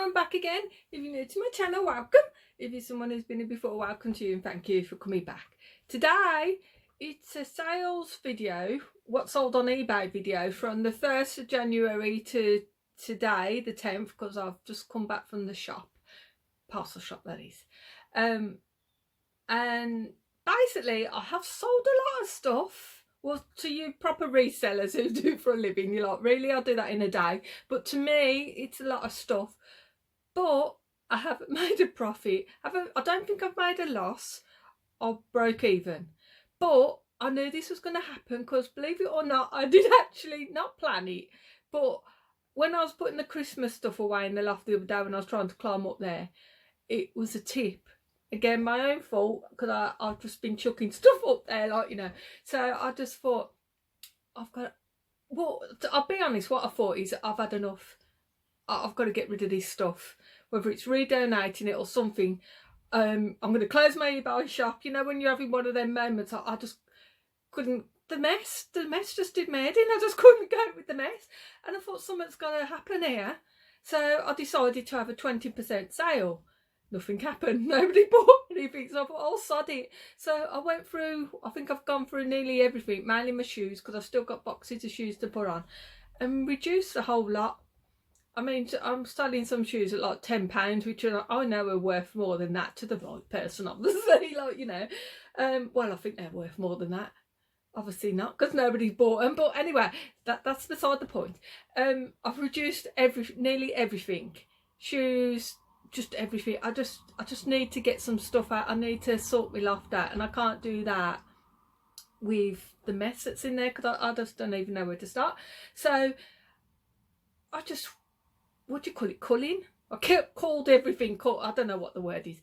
I'm back again. If you're new to my channel, welcome. If you're someone who's been here before, welcome to you and thank you for coming back. Today, it's a sales video, what sold on eBay video from the 1st of January to today, the 10th, because I've just come back from the shop, parcel shop that is. And basically, I have sold a lot of stuff. Well, to you proper resellers who do it for a living, you're like, really, I'll do that in a day. But to me, it's a lot of stuff. But I haven't made a profit. I don't think I've made a loss. I broke even. But I knew this was going to happen because, believe it or not, I did actually not plan it. But when I was putting the Christmas stuff away in the loft the other day when I was trying to climb up there, it was a tip. Again, my own fault, because I've just been chucking stuff up there, like, you know. So I just thought, well, I'll be honest, what I thought is I've had enough. I've got to get rid of this stuff, whether it's redonating it or something. I'm going to close my eBay shop. You know, when you're having one of them moments, I just couldn't. The mess just did my head in. I just couldn't go with the mess. And I thought something's going to happen here. So I decided to have a 20% sale. Nothing happened. Nobody bought anything. So I thought, oh, sod it. So I went through, I think I've gone through nearly everything, mainly my shoes, because I've still got boxes of shoes to put on, and reduced a whole lot. I mean, I'm selling some shoes at like £10, which I know are worth more than that to the right person, obviously, like, you know. Well, I think they're worth more than that. Obviously not, because nobody's bought them. But anyway, that's beside the point. I've reduced nearly everything. Shoes, just everything. I just need to get some stuff out. I need to sort my loft out, and I can't do that with the mess that's in there, because I just don't even know where to start. So I just, what do you call it, culling? I called everything, I don't know what the word is,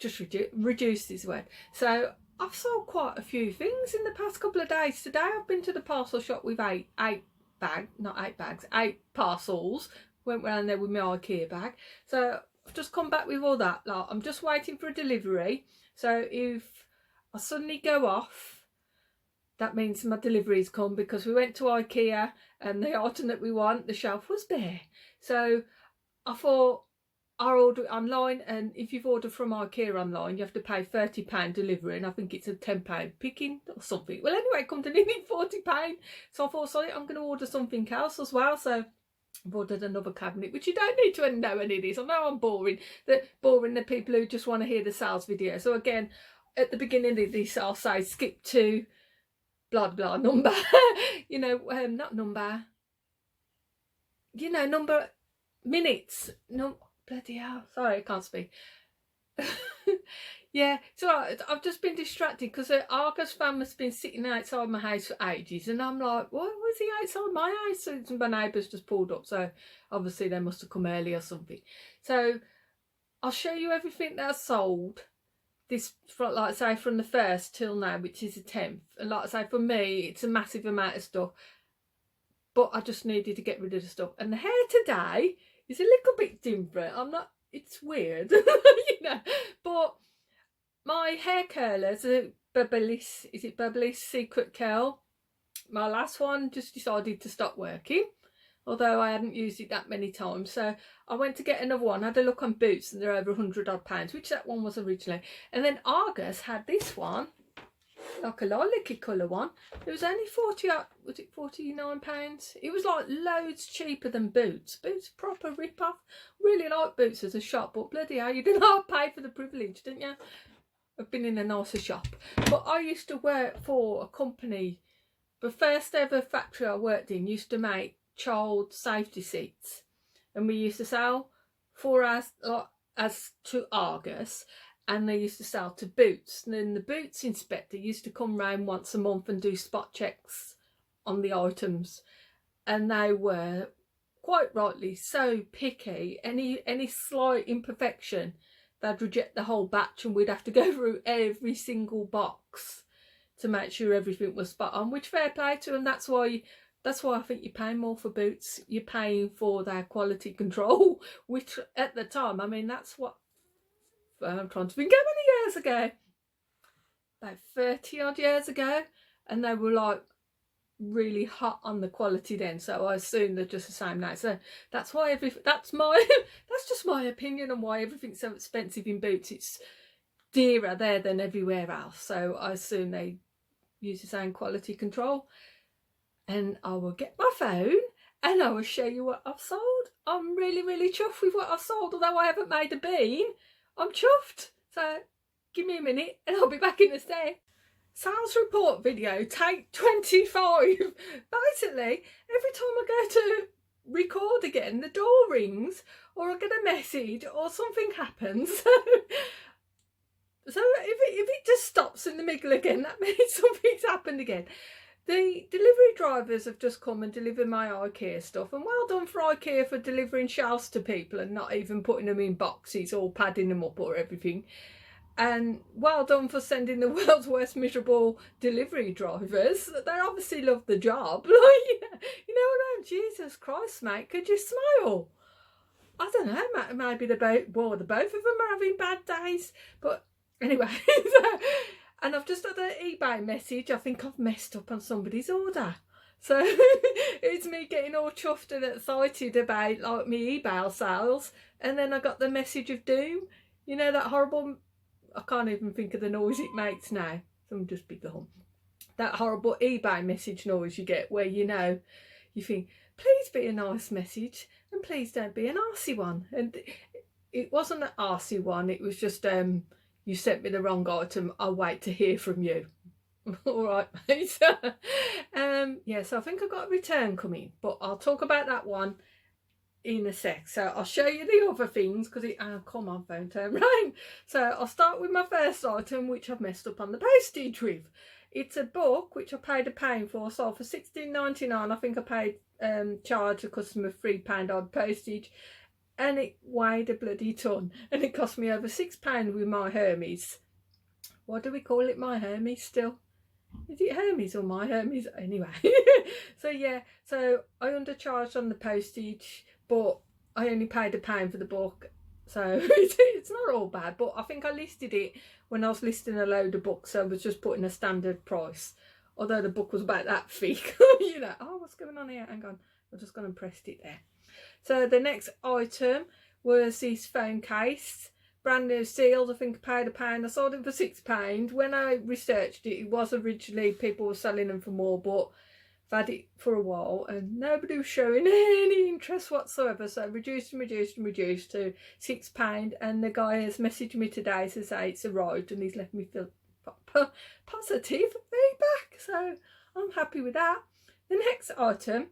just reduce this word. So I've sold quite a few things in the past couple of days. Today I've been to the parcel shop with eight parcels. Went round there with my IKEA bag. So I've just come back with all that. Like, I'm just waiting for a delivery. So if I suddenly go off, that means my delivery's come, because we went to IKEA and the item that we want, the shelf was bare. So I thought I'll order it online, and if you've ordered from IKEA online, you have to pay £30 delivery, and I think it's a £10 picking or something. Well, anyway, it come to nearly £40. So I thought, sorry, I'm going to order something else as well. So I've ordered another cabinet, which you don't need to know any of this. I know I'm boring the people who just want to hear the sales video. So again, at the beginning of this, I'll say skip to blah blah number. You know, not number. You know, number minutes. No, bloody hell. Sorry, I can't speak. Yeah, so I've just been distracted because Argus fan has been sitting outside my house for ages, and I'm like, why was he outside my house? So my neighbours just pulled up, so obviously they must have come early or something. So I'll show you everything that's sold. This, like I say, from the 1st till now, which is the 10th. And like I say, for me, it's a massive amount of stuff. But I just needed to get rid of the stuff. And the hair today is a little bit different. It's weird, you know. But my hair curlers are Bubbly's, is it Bubbly's Secret Curl? My last one just decided to stop working, although I hadn't used it that many times. So I went to get another one, had a look on Boots, and they're over £100 odd, which that one was originally. And then Argus had this one, like a lilac-y colour one. It was only £49? It was like loads cheaper than Boots. Boots, proper rip-off. Really like Boots as a shop, but bloody hell, you didn't have to pay for the privilege, didn't you? I've been in a nicer shop. But I used to work for a company. The first ever factory I worked in used to make child safety seats, and we used to sell for us as to Argus, and they used to sell to Boots. And then the Boots inspector used to come round once a month and do spot checks on the items, and they were quite rightly so picky. Any slight imperfection, they'd reject the whole batch, and we'd have to go through every single box to make sure everything was spot on, which fair play to them. That's why I think you're paying more for Boots. You're paying for their quality control, which at the time, I mean, that's what, I'm trying to think how many years ago, about 30 odd years ago, and they were like really hot on the quality then, so I assume they're just the same now. So that's why that's my that's just my opinion on why everything's so expensive in Boots. It's dearer there than everywhere else, so I assume they use the same quality control. And I will get my phone and I will show you what I've sold. I'm really chuffed with what I've sold, although I haven't made a bean. I'm chuffed. So give me a minute and I'll be back in a sec. Sales report video, take 25. Basically, every time I go to record again, the door rings or I get a message or something happens. So if it just stops in the middle again, that means something's happened again. The delivery drivers have just come and delivered my IKEA stuff, and well done for IKEA for delivering shelves to people and not even putting them in boxes or padding them up or everything. And well done for sending the world's worst miserable delivery drivers. They obviously love the job. Like, you know what I mean? Jesus Christ, mate, could you smile? I don't know, maybe the both of them are having bad days. But anyway, and I've just had an eBay message. I think I've messed up on somebody's order. So it's me getting all chuffed and excited about like me eBay sales. And then I got the message of doom. You know, that horrible, I can't even think of the noise it makes now. Someone just be gone. That horrible eBay message noise you get where, you know, you think, please be a nice message and please don't be an arsey one. And it wasn't an arsey one. It was just, you sent me the wrong item. I'll wait to hear from you. All right, mate. Yeah, so I think I've got a return coming, but I'll talk about that one in a sec. So I'll show you the other things because come on, phone turn round. So I'll start with my first item, which I've messed up on the postage with. It's a book which I paid £1 for, so for $16.99 I think I paid charge the customer £3 odd postage, and it weighed a bloody ton, and it cost me over £6 with my Hermes. What do we call it? My Hermes still? Is it Hermes or my Hermes? Anyway, so yeah, so I undercharged on the postage, but I only paid £1 for the book, so it's not all bad. But I think I listed it when I was listing a load of books, so I was just putting a standard price, although the book was about that thick. You know, oh, what's going on here? Hang on, I'm just going to press it there. So the next item was this phone case, brand new sealed. I think I paid £1. I sold it for £6. When I researched it, it was originally people were selling them for more, but I've had it for a while and nobody was showing any interest whatsoever, so reduced to £6. And the guy has messaged me today to say it's arrived and he's left me feel positive feedback, so I'm happy with that. The next item,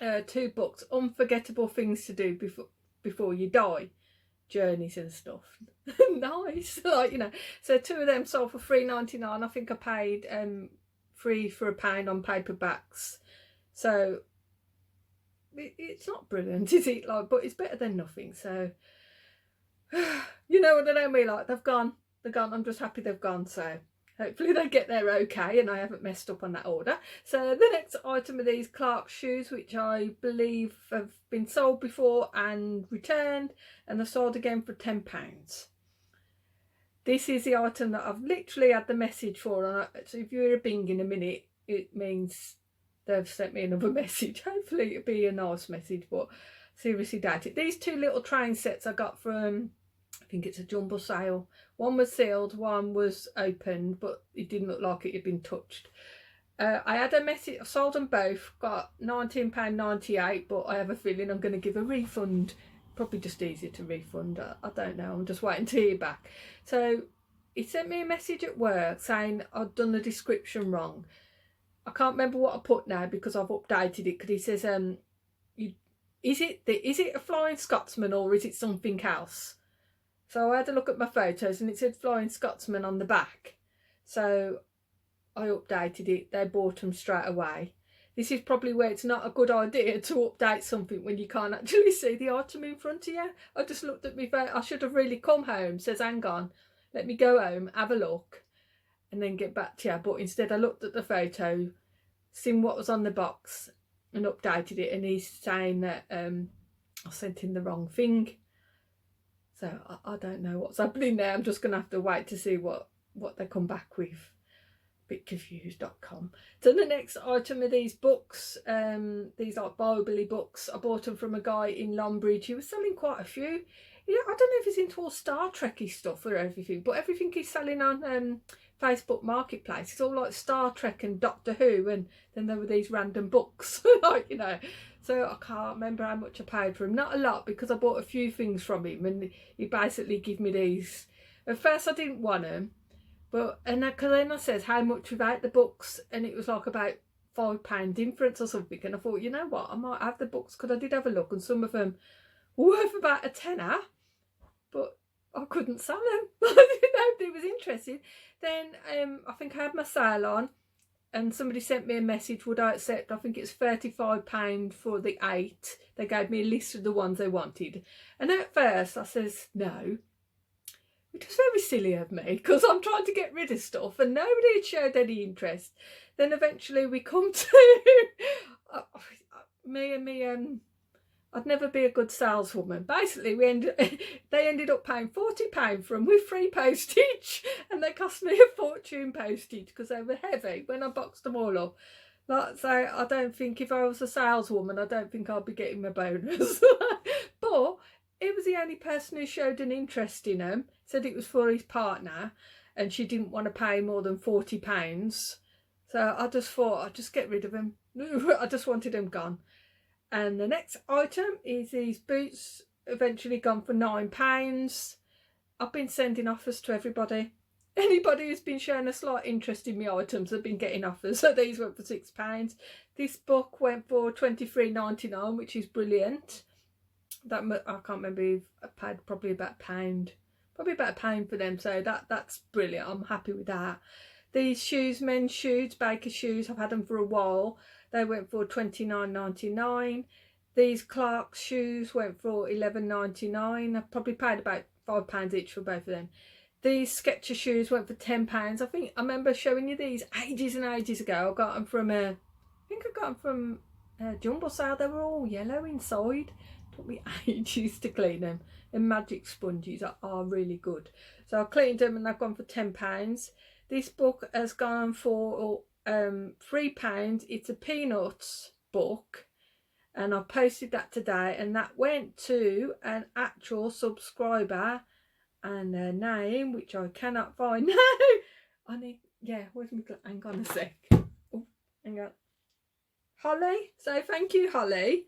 2 books, Unforgettable Things to Do Before You Die, journeys and stuff. Nice, like, you know. So 2 of them sold for $3.99. I think I paid $3 for £1 on paperbacks. So it's not brilliant, is it? Like, but it's better than nothing. So you know what I don't mean, like, they're gone. I'm just happy they've gone. So hopefully they get there okay and I haven't messed up on that order. So the next item are these Clark's shoes, which I believe have been sold before and returned, and they're sold again for £10. This is the item that I've literally had the message for, and so if you hear a bing in a minute, it means they've sent me another message. Hopefully it'll be a nice message, but seriously doubt it. These 2 little train sets I got from, I think it's a jumble sale. One was sealed, one was opened, but it didn't look like it had been touched. I had a message, I sold them both, got £19.98, but I have a feeling I'm going to give a refund. Probably just easier to refund. I don't know, I'm just waiting to hear back. So he sent me a message at work saying I'd done the description wrong. I can't remember what I put now because I've updated it, because he says is it a Flying Scotsman or is it something else? So I had a look at my photos and it said Flying Scotsman on the back. So I updated it. They bought them straight away. This is probably where it's not a good idea to update something when you can't actually see the item in front of you. I just looked at my phone. I should have really come home, says hang on, let me go home, have a look and then get back to you. But instead I looked at the photo, seen what was on the box and updated it, and he's saying that I sent in the wrong thing. So I don't know what's happening there. I'm just going to have to wait to see what they come back with, bitconfused.com. So the next item are these books, these like Bible books. I bought them from a guy in Longbridge. He was selling quite a few. Yeah, I don't know if he's into all Star Trek-y stuff or everything, but everything he's selling on Facebook Marketplace, it's all like Star Trek and Doctor Who, and then there were these random books, like, you know. So I can't remember how much I paid for him. Not a lot, because I bought a few things from him, and he basically gave me these. At first I didn't want them, but then I said how much without the books, and it was like about £5 difference or something. And I thought, you know what, I might have the books, because I did have a look, and some of them were worth about a tenner, but I couldn't sell them. Nobody was interested. Then I think I had my sale on, and somebody sent me a message, would I accept? I think it's £35 for the 8. They gave me a list of the ones they wanted. And at first I says no, which was very silly of me, because I'm trying to get rid of stuff and nobody had showed any interest. Then eventually we come to I'd never be a good saleswoman. Basically, they ended up paying £40 for them with free postage, and they cost me a fortune postage because they were heavy when I boxed them all up. Like, so I don't think if I was a saleswoman, I don't think I'd be getting my bonus. But it was the only person who showed an interest in them. Said it was for his partner, and she didn't want to pay more than £40. So I just thought I'd just get rid of them. I just wanted them gone. And the next item is these boots, eventually gone for £9. I've been sending offers to everybody. Anybody who's been showing a slight interest in my items have been getting offers. So these went for £6. This book went for £23.99, which is brilliant. That I can't remember if I paid probably about £1. Probably about £1 for them. So that's brilliant. I'm happy with that. These shoes, men's shoes, Baker shoes, I've had them for a while. They went for £29.99. These Clark's shoes went for £11.99. I probably paid about £5 each for both of them. These Skechers shoes went for £10. I remember showing you these ages and ages ago. I got them from a jumble sale. They were all yellow inside. It took me ages to clean them. And magic sponges are really good. So I cleaned them and they've gone for £10. This book has gone for £3. It's a Peanuts book, and I posted that today, and that went to an actual subscriber, and their name, which I cannot find now. Where's my hang on a sec. Oh, hang on. Holly. So thank you, Holly.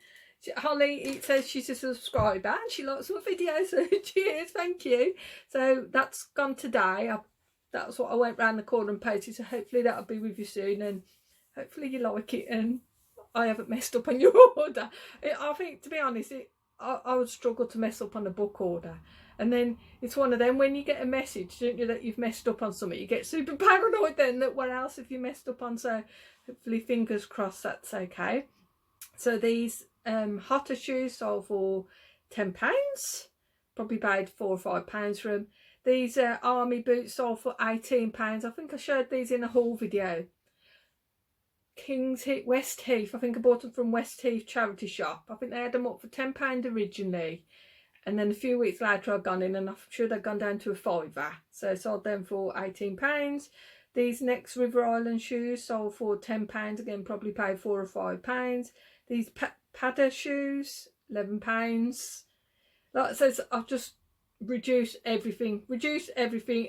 Holly, it says she's a subscriber and she likes my videos, so cheers, thank you. So that's gone today. That's what I went round the corner and posted, so hopefully that'll be with you soon, and hopefully you like it and I haven't messed up on your order. I think, to be honest, I would struggle to mess up on a book order. And then it's one of them, when you get a message, don't you, that you've messed up on something, you get super paranoid then that what else have you messed up on. So hopefully, fingers crossed, that's okay. So these Hotter shoes sold for £10. Probably paid £4 or £5 for them. These army boots sold for £18. I think I showed these in a haul video. Kings Heath, West Heath. I think I bought them from West Heath charity shop. I think they had them up for £10 originally. And then a few weeks later I'd gone in and I'm sure they'd gone down to a £5. So I sold them for £18. These next River Island shoes sold for £10. Again, probably paid £4 or £5. These Padder shoes, £11. Like I said, I've just reduced everything,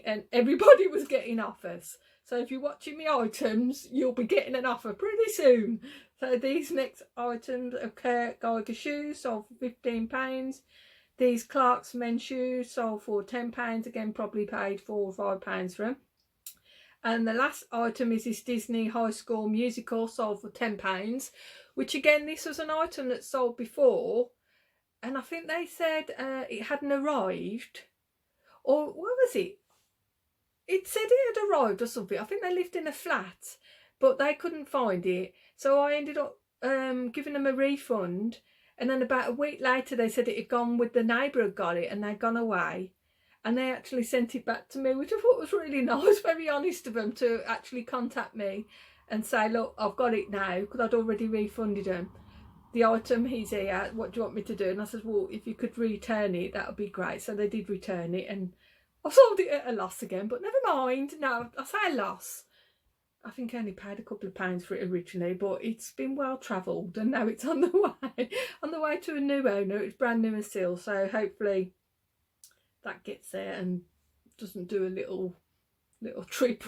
and everybody was getting offers. So if you're watching my items, you'll be getting an offer pretty soon. So these next items are Kurt Geiger shoes, sold for £15. These Clark's men's shoes sold for £10. Again, probably paid £4 or £5 for them. And the last item is this Disney High School Musical, sold for £10. Which again, this was an item that sold before. And I think they said it hadn't arrived. Or what was it? It said it had arrived or something. I think they lived in a flat, but they couldn't find it. So I ended up giving them a refund. And then about a week later, they said it had gone with the neighbour had got it and they'd gone away. And they actually sent it back to me, which I thought was really nice, very honest of them to actually contact me and say, look, I've got it now, because I'd already refunded them. The item, he's here, what do you want me to do? And I said, well, if you could return it, that would be great. So they did return it, and I sold it at a loss again, but never mind. No, I say a loss. I think I only paid a couple of pounds for it originally, but it's been well travelled, and now it's on the way to a new owner. It's brand new and still, so hopefully that gets there and doesn't do a little trip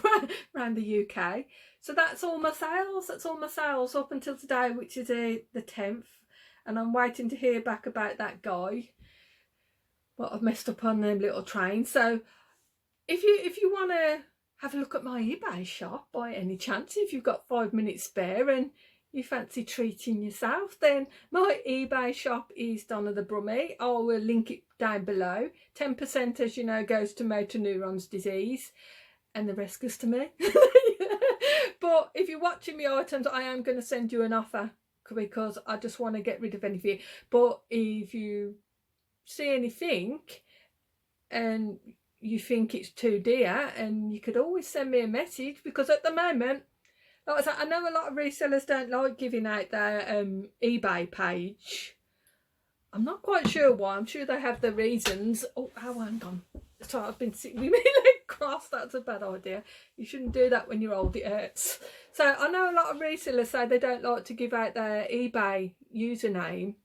around the UK. So that's all my sales up until today, which is the 10th, and I'm waiting to hear back about that guy, what I've messed up on them little trains. So if you want to have a look at my eBay shop by any chance, if you've got 5 minutes spare and you fancy treating yourself, then my eBay shop is Donna the Brummie. I will link it down below. 10%, as you know, goes to motor neurons disease, and the rest goes to me. But if you're watching my items, I am going to send you an offer, because I just want to get rid of anything. But if you see anything and you think it's too dear, and you could always send me a message, because at the moment, like I said, I know a lot of resellers don't like giving out their eBay page. I'm not quite sure why. I'm sure they have their reasons. Oh, hang on. So I've been sitting with my leg crossed. That's a bad idea. You shouldn't do that when you're old. It hurts. So I know a lot of resellers say they don't like to give out their eBay username,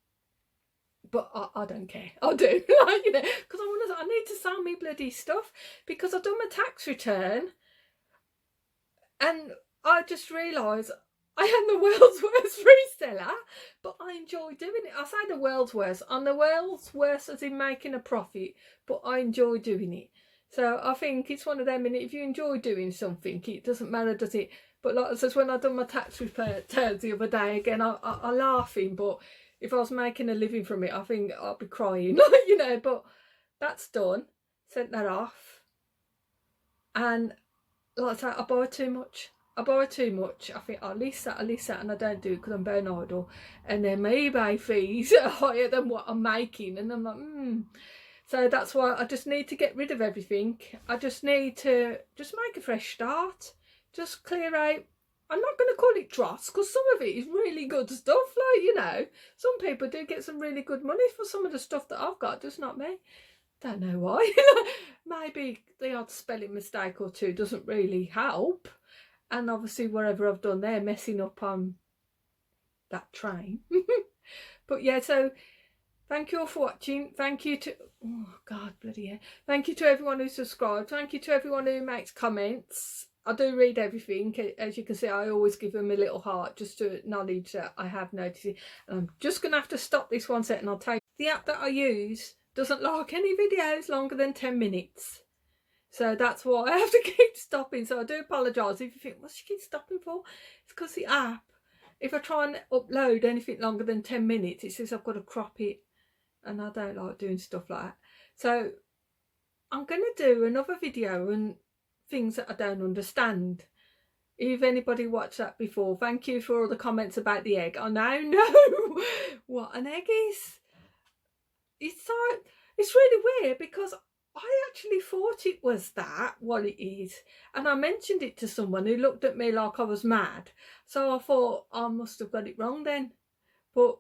but I don't care. I do, like, you know, because I need to sell me bloody stuff, because I've done my tax return, and I just realised I am the world's worst reseller, but I enjoy doing it. I say the world's worst. I'm the world's worst as in making a profit, but I enjoy doing it. So I think it's one of them, and if you enjoy doing something, it doesn't matter, does it? But like I said, when I done my tax returns the other day, again, I'm laughing, but if I was making a living from it, I think I'd be crying, you know. But that's done. Sent that off. And like I say, I buy too much. I think I'll lease that, and I don't do it because I'm bone idle. And then my eBay fees are higher than what I'm making, and I'm like, So that's why I just need to get rid of everything. I just need to just make a fresh start. Just clear out. I'm not going to call it dross, because some of it is really good stuff. Like, you know, some people do get some really good money for some of the stuff that I've got, just not me. Don't know why. Maybe the odd spelling mistake or two doesn't really help. And obviously whatever I've done there, messing up on that train. But yeah, so thank you all for watching. Thank you to, oh God, bloody hell. Thank you to everyone who subscribed. Thank you to everyone who makes comments. I do read everything. As you can see, I always give them a little heart just to acknowledge that I have noticed it. And I'm just going to have to stop this one second. I'll take the app that I use doesn't like any videos longer than 10 minutes. So that's why I have to keep stopping. So I do apologise if you think, what's she keep stopping for? It's because the app, if I try and upload anything longer than 10 minutes, it says I've got to crop it. And I don't like doing stuff like that. So I'm going to do another video and things that I don't understand. If anybody watched that before, thank you for all the comments about the egg. I now know what an egg is. It's really weird, because I actually thought it was that, what it is. And I mentioned it to someone who looked at me like I was mad. So I thought I must have got it wrong then. But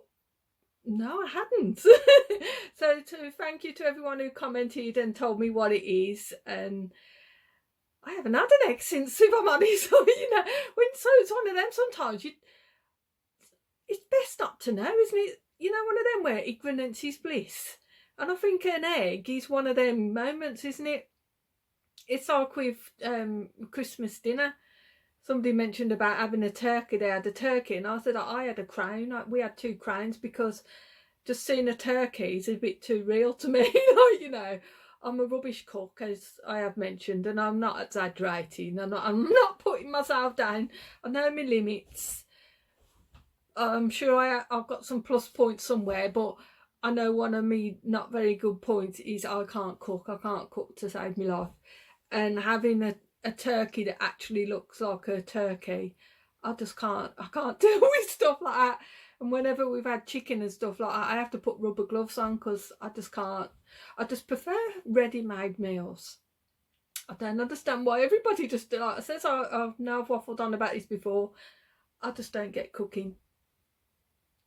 no, I hadn't. So thank you to everyone who commented and told me what it is. And I haven't had an egg since, if I'm honest. You know, so it's one of them sometimes. It's best not to know, isn't it? You know, one of them where ignorance is bliss. And I think an egg is one of them moments, isn't it? It's like with Christmas dinner. Somebody mentioned about having a turkey. They had a turkey, and I said I had a crown. We had 2 crowns, because just seeing a turkey is a bit too real to me. Like, you know, I'm a rubbish cook, as I have mentioned, and I'm not exaggerating. I'm not putting myself down. I know my limits. I'm sure I've got some plus points somewhere, but I know one of me not very good points is I can't cook. I can't cook to save my life. And having a turkey that actually looks like a turkey, I can't deal with stuff like that. And whenever we've had chicken and stuff like that, I have to put rubber gloves on, because I just can't. I just prefer ready-made meals. I don't understand why everybody just, like I said, I've waffled on about this before. I just don't get cooking.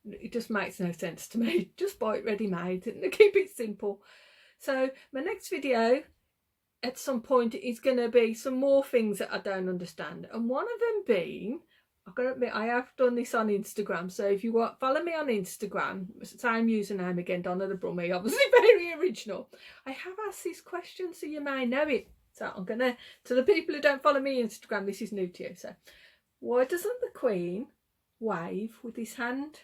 It just makes no sense to me. Just buy it ready-made and keep it simple. So my next video at some point it's going to be some more things that I don't understand. And one of them being, I've got to admit, I have done this on Instagram. So if you want, follow me on Instagram, same username again, Donna the Brummie, obviously very original. I have asked this question, so you may know it. So I'm going to the people who don't follow me on Instagram, this is new to you. So why doesn't the Queen wave with his hand?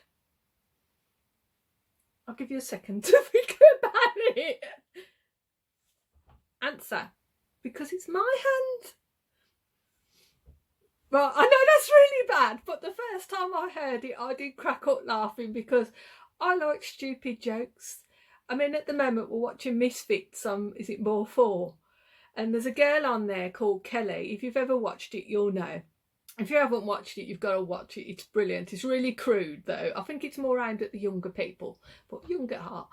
I'll give you a second to think about it. Answer, because it's my hand. Well, I know that's really bad, but the first time I heard it, I did crack up laughing because I like stupid jokes. I mean, at the moment, we're watching Misfits on, is it More 4? And there's a girl on there called Kelly. If you've ever watched it, you'll know. If you haven't watched it, you've got to watch it. It's brilliant. It's really crude, though. I think it's more aimed at the younger people, but young at heart.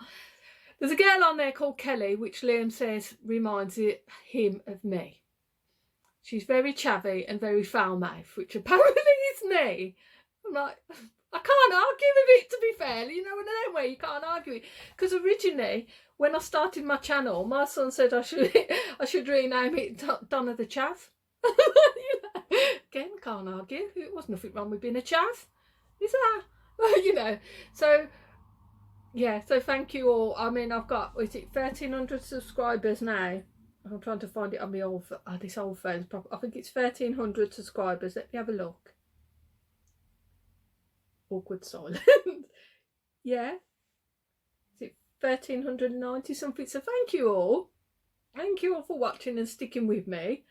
There's a girl on there called Kelly, which Liam says reminds him of me. She's very chavvy and very foul-mouthed, which apparently is me. I'm like, I can't argue with it, to be fair. You know, in that way, you can't argue it. Because originally, when I started my channel, my son said I should rename it Donna the Chav. You know, again, can't argue. It was nothing wrong with being a chav, is that? You know, so yeah, so thank you all. I mean, I've got, is it 1,300 subscribers now? I'm trying to find it on my old, this old phone's proper. I think it's 1,300 subscribers. Let me have a look. Awkward silence. Yeah. Is it 1,390 something? So thank you all. Thank you all for watching and sticking with me.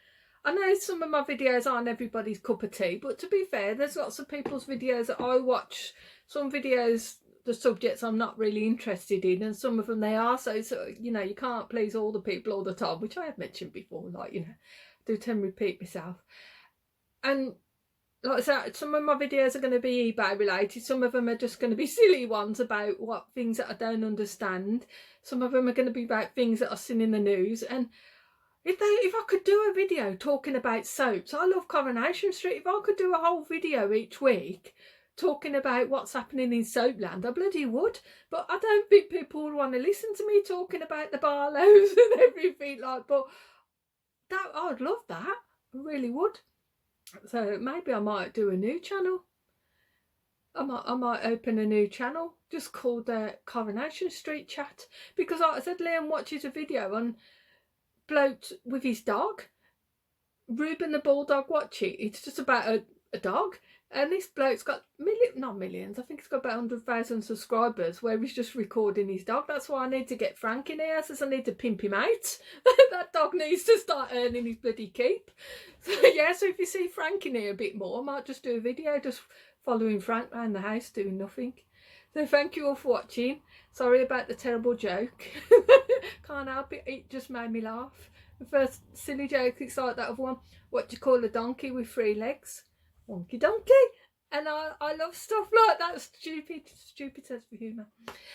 I know some of my videos aren't everybody's cup of tea, but to be fair, there's lots of people's videos that I watch. Some videos, the subjects I'm not really interested in, and some of them they are. So you know, you can't please all the people all the time, which I have mentioned before. Like, you know, I do tend to repeat myself. And like I said, some of my videos are going to be eBay related. Some of them are just going to be silly ones about what things that I don't understand. Some of them are going to be about things that I've seen in the news. And if I could do a video talking about soaps, I love Coronation Street. If I could do a whole video each week talking about what's happening in Soapland, I bloody would. But I don't think people would want to listen to me talking about the Barlows and everything like. But that, I'd love that. I really would. So maybe I might do a new channel. I might open a new channel just called Coronation Street Chat, because like I said, Liam watches a video on bloke with his dog. Reuben the Bulldog, watch it. It's just about a dog. And this bloke's got not millions, I think he's got about 100,000 subscribers, where he's just recording his dog. That's why I need to get Frank in here, says I need to pimp him out. That dog needs to start earning his bloody keep. So yeah, so if you see Frank in here a bit more, I might just do a video just following Frank around the house doing nothing. So thank you all for watching. Sorry about the terrible joke. Can't help it, it just made me laugh. The first silly joke, it's like that of one, what do you call a donkey with 3 legs? Wonky donkey. And I love stuff like that. Stupid sense of humour.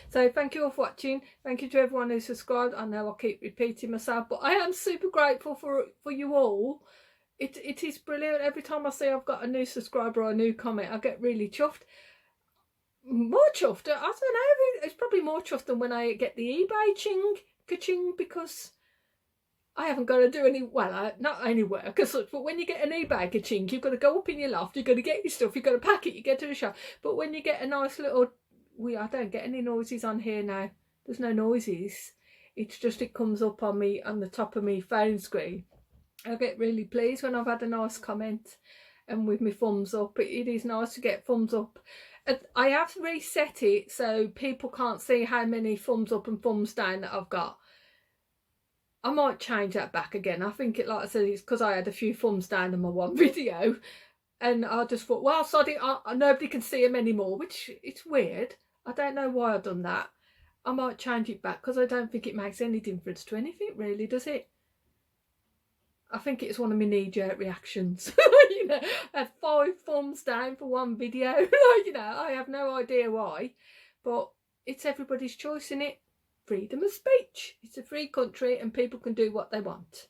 So thank you all for watching. Thank you to everyone who subscribed. I know I keep repeating myself, but I am super grateful for you all. It is brilliant. Every time I see I've got a new subscriber or a new comment, I get really chuffed. More chuffed. I don't know. It's probably more chuffed than when I get the eBay ka-ching, because I haven't got to do any, well, not any work as such, but when you get an eBay ka-ching, you've got to go up in your loft, you've got to get your stuff, you've got to pack it, you get to the shop. But when you get a nice little, I don't get any noises on here now. There's no noises. It's just, it comes up on me, on the top of my phone screen. I get really pleased when I've had a nice comment, and with my thumbs up. It is nice to get thumbs up. I have reset it so people can't see how many thumbs up and thumbs down that I've got. I might change that back again. I think it, like I said, it's because I had a few thumbs down in my one video, and I just thought, well, sorry, nobody can see them anymore, which it's weird. I don't know why I've done that. I might change it back because I don't think it makes any difference to anything, really, does it? I think it's one of my knee-jerk reactions. You know, I had 5 thumbs down for one video. You know, I have no idea why, but it's everybody's choice, isn't it? Freedom of speech. It's a free country and people can do what they want.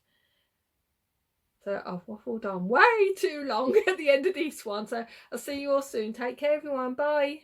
So I've waffled on way too long at the end of this one. So I'll see you all soon. Take care, everyone. Bye.